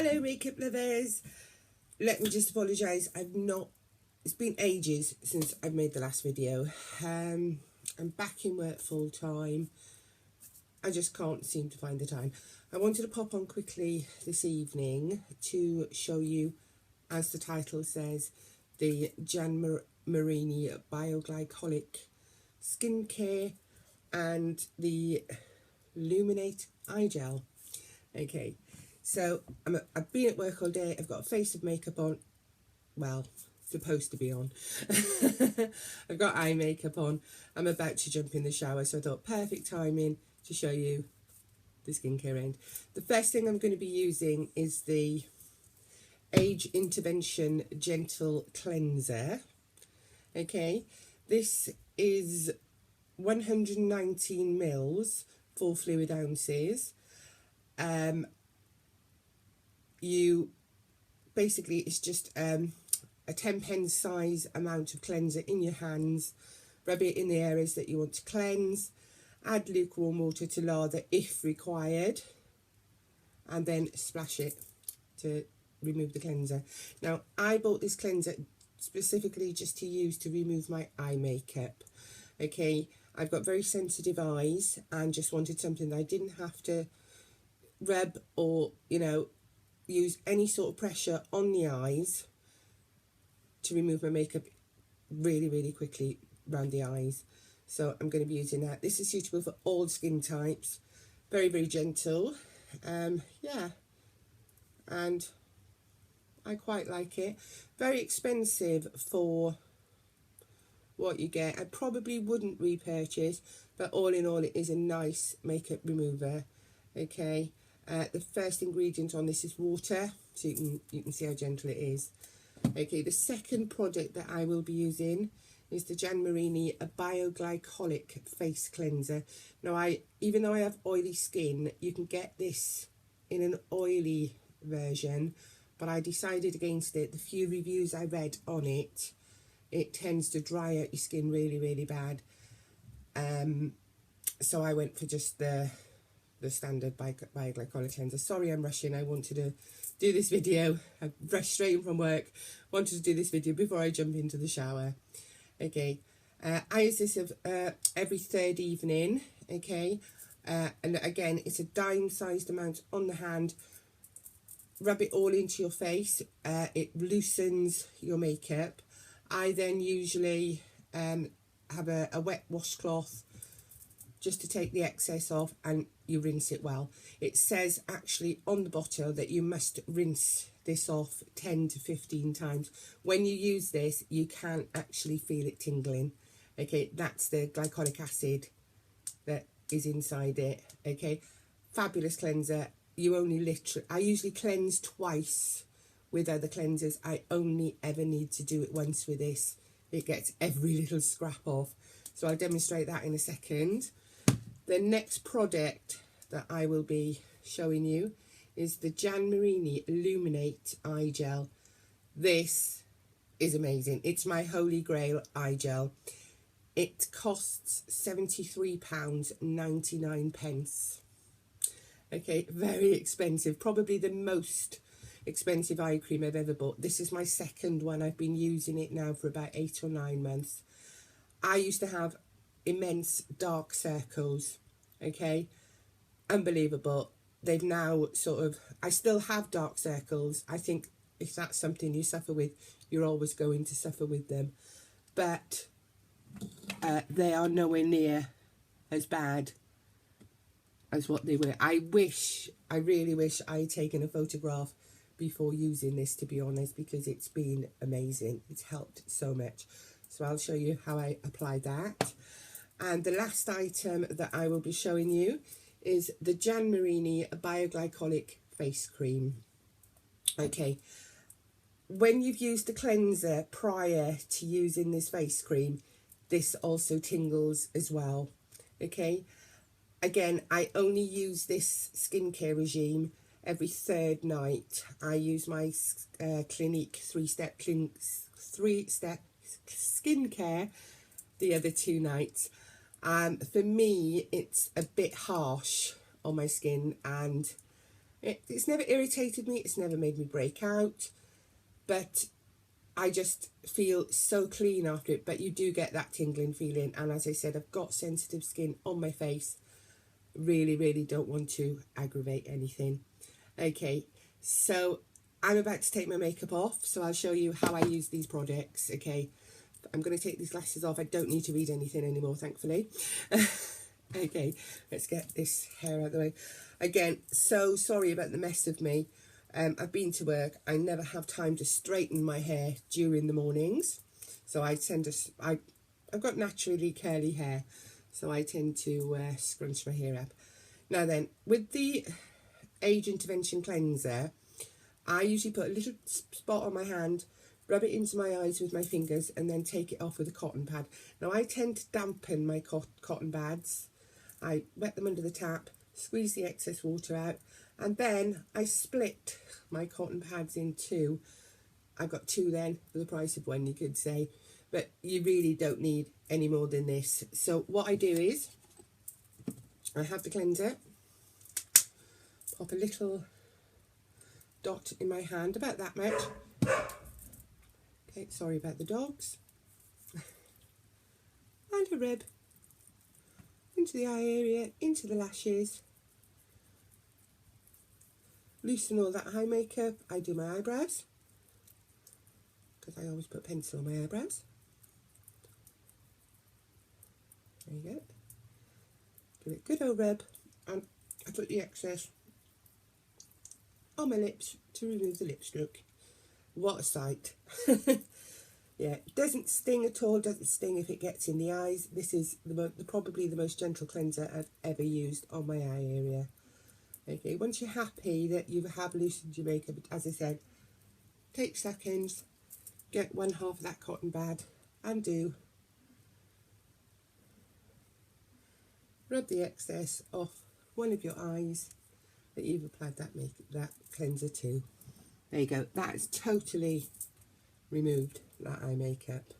Hello makeup lovers, let me just apologise, it's been ages since I've made the last video. I'm back in work full time. I just can't seem to find the time. I wanted to pop on quickly this evening to show you, as the title says, the Jan Marini Bioglycolic skincare and the Luminate Eye Gel. Okay, so I've been at work all day. I've got a face of makeup on. Well, supposed to be on. I've got eye makeup on. I'm about to jump in the shower, so I thought perfect timing to show you the skincare end. The first thing I'm going to be using is the Age Intervention Gentle Cleanser. Okay, this is 119 mils, 4 fluid ounces. Basically it's just a 10 pen size amount of cleanser in your hands. Rub it in the areas that you want to cleanse, add lukewarm water to lather if required, and then splash it to remove the cleanser. Now I bought this cleanser specifically just to use to remove my eye makeup. Okay, I've got very sensitive eyes and just wanted something that I didn't have to rub or, you know, use any sort of pressure on the eyes to remove my makeup really quickly around the eyes. So I'm going to be using that. This is suitable for all skin types. Very gentle. Yeah, and I quite like it. Very expensive for what you get. I probably wouldn't repurchase, but all in all it is a nice makeup remover. Okay, the first ingredient on this is water, so you can see how gentle it is. Okay, the second product that I will be using is the Jan Marino Bioglycolic face cleanser. Now even though I have oily skin, you can get this in an oily version, but I decided against it. The few reviews I read on it, it tends to dry out your skin really bad. So I went for just the standard Bioglycolic cleanser. Sorry I'm rushing. I wanted to do this video. I rushed straight in from work. Wanted to do this video before I jump into the shower. Okay, I use this every third evening. Okay, and again it's a dime-sized amount on the hand. Rub it all into your face. It loosens your makeup. I then usually have a wet washcloth just to take the excess off, and you rinse it well. It says actually on the bottle that you must rinse this off 10 to 15 times. When you use this, you can actually feel it tingling. Okay, that's the glycolic acid that is inside it. Okay, fabulous cleanser. I usually cleanse twice with other cleansers. I only ever need to do it once with this. It gets every little scrap off. So I'll demonstrate that in a second. The next product that I will be showing you is the Jan Marino Illuminate Eye Gel. This is amazing. It's my holy grail eye gel. It costs £73.99. Okay, very expensive. Probably the most expensive eye cream I've ever bought. This is my second one. I've been using it now for about 8 or 9 months. I used to have immense dark circles. Okay, unbelievable. They've now I still have dark circles. I think if that's something you suffer with, you're always going to suffer with them, but they are nowhere near as bad as what they were. I really wish I had taken a photograph before using this, to be honest, because it's been amazing. It's helped so much. So I'll show you how I apply that. And the last item that I will be showing you is the Jan Marino Bioglycolic Face Cream. Okay, when you've used the cleanser prior to using this face cream, this also tingles as well. Okay, again, I only use this skincare regime every third night. I use my Clinique three-step skincare the other 2 nights. For me, it's a bit harsh on my skin, and It's never irritated me, it's never made me break out, but I just feel so clean after it. But you do get that tingling feeling, and as I said, I've got sensitive skin on my face. Really don't want to aggravate anything. Okay, so I'm about to take my makeup off, so I'll show you how I use these products. Okay, I'm going to take these glasses off. I don't need to read anything anymore, thankfully. Okay, let's get this hair out of the way. Again, so sorry about the mess of me. I've been to work. I never have time to straighten my hair during the mornings, so I've got naturally curly hair, so I tend to scrunch my hair up. Now then, with the age intervention cleanser, I usually put a little spot on my hand, rub it into my eyes with my fingers, and then take it off with a cotton pad. Now I tend to dampen my cotton pads. I wet them under the tap, squeeze the excess water out, and then I split my cotton pads in two. I've got two then for the price of one, you could say, but you really don't need any more than this. So what I do is I have the cleanser, pop a little dot in my hand, about that much. Okay, sorry about the dogs. And a rub into the eye area, into the lashes. Loosen all that eye makeup. I do my eyebrows, because I always put pencil on my eyebrows. There you go. Give it a good old rub, and I put the excess on my lips to remove the lip stroke. What a sight. Yeah, it doesn't sting at all, doesn't sting if it gets in the eyes. This is probably the most gentle cleanser I've ever used on my eye area. Okay, once you're happy that you have loosened your makeup, as I said, take seconds, get one half of that cotton pad and rub the excess off one of your eyes that you've applied that cleanser to. There you go, that is totally removed that eye makeup.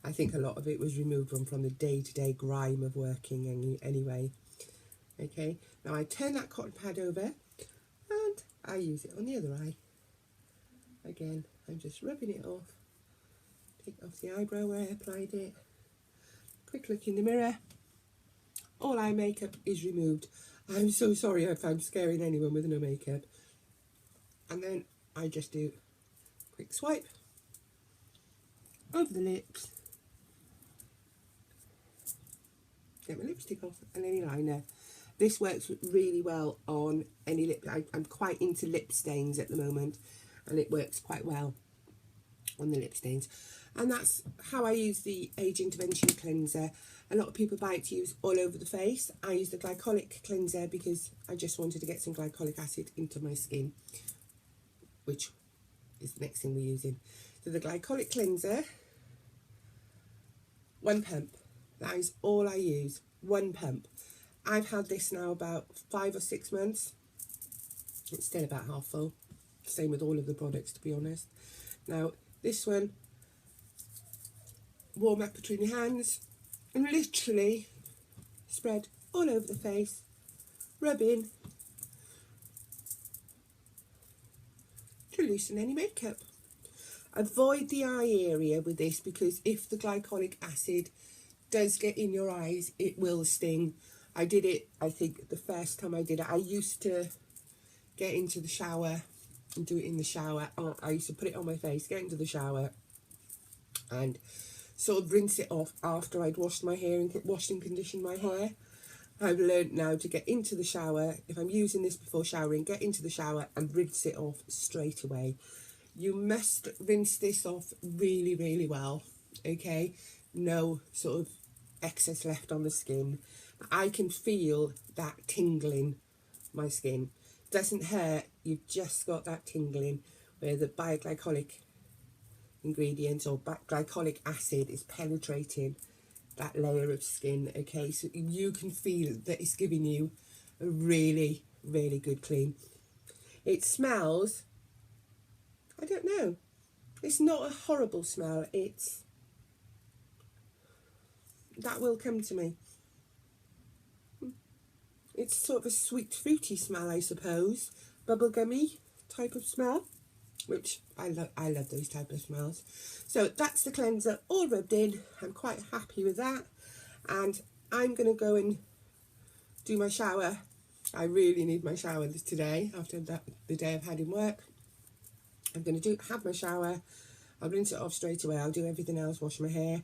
I think a lot of it was removed from the day-to-day grime of working anyway. Okay, now I turn that cotton pad over and I use it on the other eye. Again, I'm just rubbing it off. Take off the eyebrow where I applied it. Quick look in the mirror. All eye makeup is removed. I'm so sorry if I'm scaring anyone with no makeup. And then I just do a quick swipe over the lips, get my lipstick off, and any liner. This works really well on any lip. I'm quite into lip stains at the moment, and it works quite well on the lip stains. And that's how I use the age intervention cleanser. A lot of people buy it to use all over the face. I use the Glycolic cleanser because I just wanted to get some glycolic acid into my skin, which is the next thing we're using. So the Glycolic cleanser, one pump. That is all I use, one pump. I've had this now about 5 or 6 months. It's still about half full. Same with all of the products, to be honest. Now, this one, warm up between your hands and literally spread all over the face, rub in to loosen any makeup. Avoid the eye area with this, because if the glycolic acid does get in your eyes, it will sting. I did it, I think, the first time I did it. I used to get into the shower and do it in the shower. I used to put it on my face, get into the shower, and sort of rinse it off after I'd washed my hair and washed and conditioned my hair. I've learned now to get into the shower, if I'm using this before showering, get into the shower and rinse it off straight away. You must rinse this off really, really well, okay? No sort of excess left on the skin. I can feel that tingling my skin. Doesn't hurt, you've just got that tingling where the bioglycolic ingredients or glycolic acid is penetrating that layer of skin, okay? So you can feel that it's giving you a really, really good clean. It smells, I don't know, it's not a horrible smell, that will come to me. It's sort of a sweet fruity smell, I suppose. bubblegummy type of smell, which I love those type of smells. So that's the cleanser all rubbed in. I'm quite happy with that, and I'm going to go and do my shower. I really need my shower today after the day I've had in work. I'm going to have my shower. I'll rinse it off straight away. I'll do everything else, wash my hair,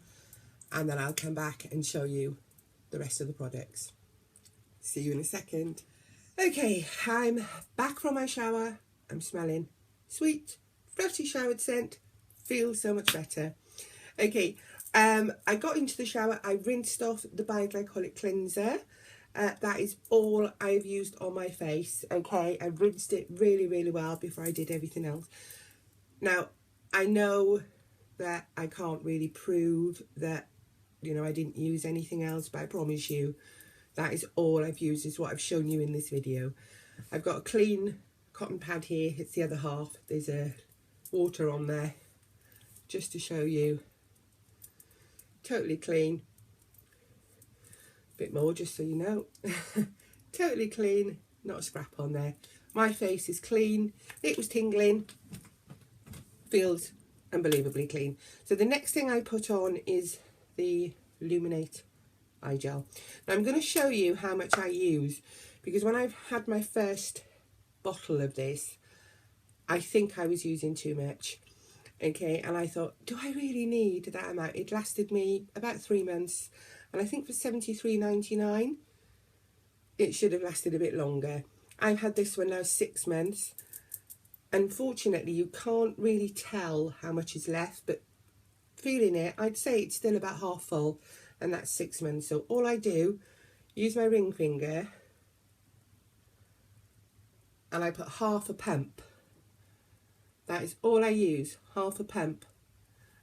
and then I'll come back and show you the rest of the products. See you in a second. Okay, I'm back from my shower. I'm smelling sweet, freshly showered scent. Feels so much better. Okay, I got into the shower. I rinsed off the Bioglycolic cleanser. That is all I've used on my face. Okay, I rinsed it really, really well before I did everything else. Now, I know that I can't really prove that, you know, I didn't use anything else, but I promise you that is all I've used, is what I've shown you in this video. I've got a clean cotton pad here. It's the other half. There's a water on there just to show you. Totally clean. Bit more just so you know. Totally clean, not a scrap on there. My face is clean. It was tingling. Feels unbelievably clean. So the next thing I put on is the Luminate Eye Gel. Now I'm going to show you how much I use, because when I've had my first bottle of this, I think I was using too much. Okay, and I thought, do I really need that amount? It lasted me about 3 months, and I think for $73.99 it should have lasted a bit longer. I've had this one now 6 months. Unfortunately, you can't really tell how much is left, but feeling it, I'd say it's still about half full, and that's 6 months. So all I do, use my ring finger, and I put half a pump. That is all I use, half a pump,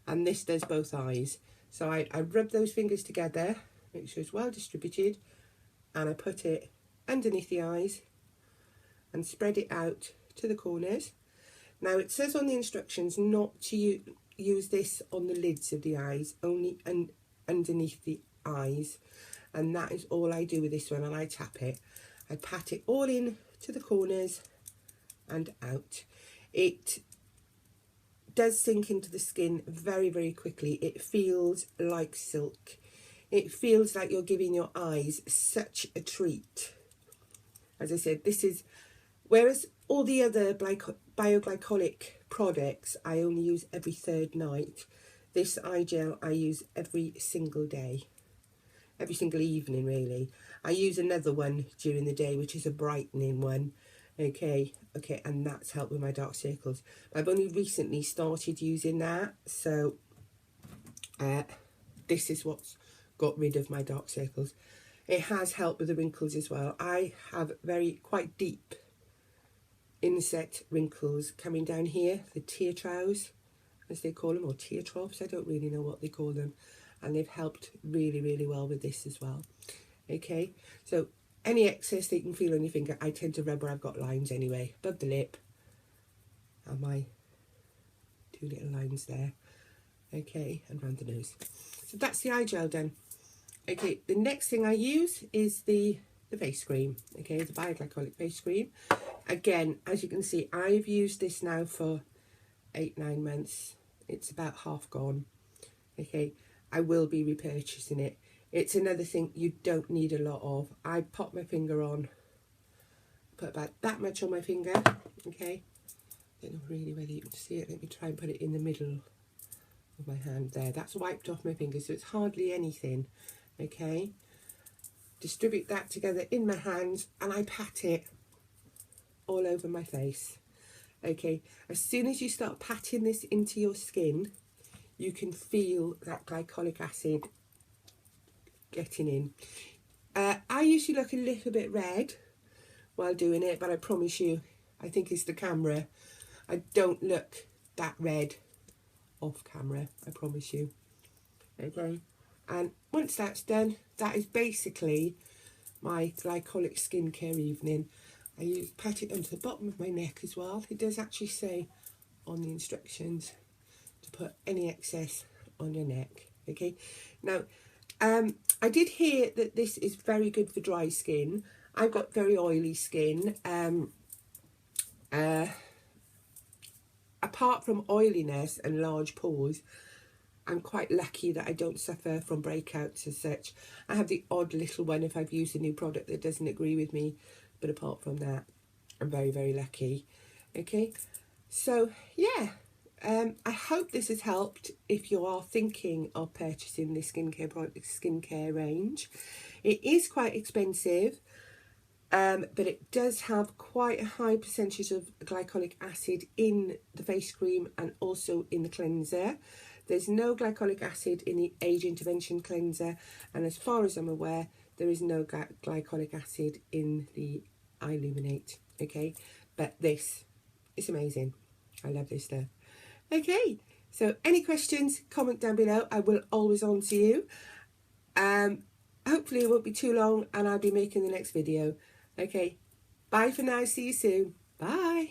and this does both eyes. So I rub those fingers together, make sure it's well distributed, and I put it underneath the eyes and spread it out to the corners. Now it says on the instructions not to use this on the lids of the eyes, only underneath the eyes, and that is all I do with this one. And I tap it, I pat it all in to the corners and out. It does sink into the skin very, very quickly. It feels like silk. It feels like you're giving your eyes such a treat. As I said, this is, whereas all the other Bioglycolic products I only use every third night, this eye gel I use every single day, every single evening really. I use another one during the day, which is a brightening one. Okay, and that's helped with my dark circles. I've only recently started using that, so this is what's got rid of my dark circles. It has helped with the wrinkles as well. I have quite deep inset wrinkles coming down here, the tear troughs, as they call them, or tear troughs, I don't really know what they call them, and they've helped really, really well with this as well. Okay, so any excess that you can feel on your finger, I tend to rub where I've got lines anyway, above the lip, and my 2 little lines there. Okay, and round the nose. So that's the eye gel done. Okay, the next thing I use is the face cream. Okay, the Bioglycolic face cream. Again, as you can see, I've used this now for 8-9 months. It's about half gone. Okay, I will be repurchasing it. It's another thing you don't need a lot of. I pop my finger on, put about that much on my finger. Okay, I don't know really whether you can see it. Let me try and put it in the middle of my hand there. That's wiped off my finger, so it's hardly anything. Okay, distribute that together in my hands, and I pat it all over my face. Okay, as soon as you start patting this into your skin, you can feel that glycolic acid getting in. I usually look a little bit red while doing it, but I promise you, I think it's the camera. I don't look that red off camera, I promise you. Okay, and once that's done, that is basically my glycolic skincare evening. I pat it onto the bottom of my neck as well. It does actually say on the instructions to put any excess on your neck. Okay, now I did hear that this is very good for dry skin. I've got very oily skin, Apart from oiliness and large pores, I'm quite lucky that I don't suffer from breakouts as such. I have the odd little one if I've used a new product that doesn't agree with me, but apart from that, I'm very, very lucky. Okay, so yeah, I hope this has helped if you are thinking of purchasing this skincare range. It is quite expensive, but it does have quite a high percentage of glycolic acid in the face cream and also in the cleanser. There's no glycolic acid in the age intervention cleanser, and as far as I'm aware, there is no glycolic acid in the Illuminate. Okay, but this is amazing. I love this stuff. Okay, so any questions, comment down below. I will always answer you. Hopefully it won't be too long and I'll be making the next video. Okay, bye for now. See you soon. Bye.